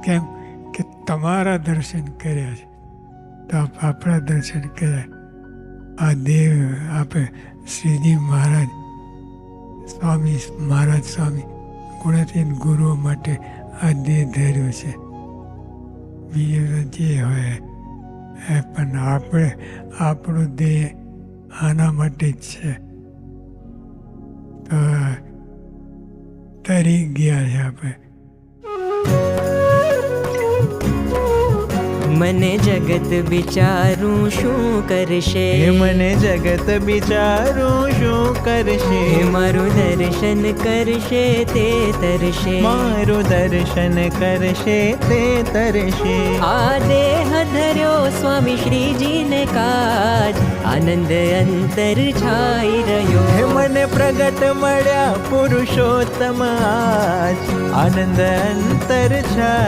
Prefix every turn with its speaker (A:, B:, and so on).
A: કેમ કે તમારા દર્શન કર્યા છે તો આપણા દર્શન કર્યા. આ દેવ આપે શ્રીજી મહારાજ સ્વામી મહારાજ સ્વામી ગુણાતીત ગુરુઓ માટે આ દેહ ધર્યો છે. બીજું તો જે હોય પણ આપણો દેહ આના માટે જ છે. તો તરી ગયા છે આપણે.
B: મને જગત વિચારું શું કરશે,
C: મને જગત બિચારું શું કરશે,
B: મારું દર્શન કરશે તે તરશે,
C: મારું દર્શન કરશે તે તરશે.
B: આ દેહ ધર્યો સ્વામી શ્રીજીને કાજ, આનંદ અંતર છાઈ રહ્યો.
C: મને પ્રગટ મળ્યા પુરુષોત્તમ આજ, આનંદ અંતર છાય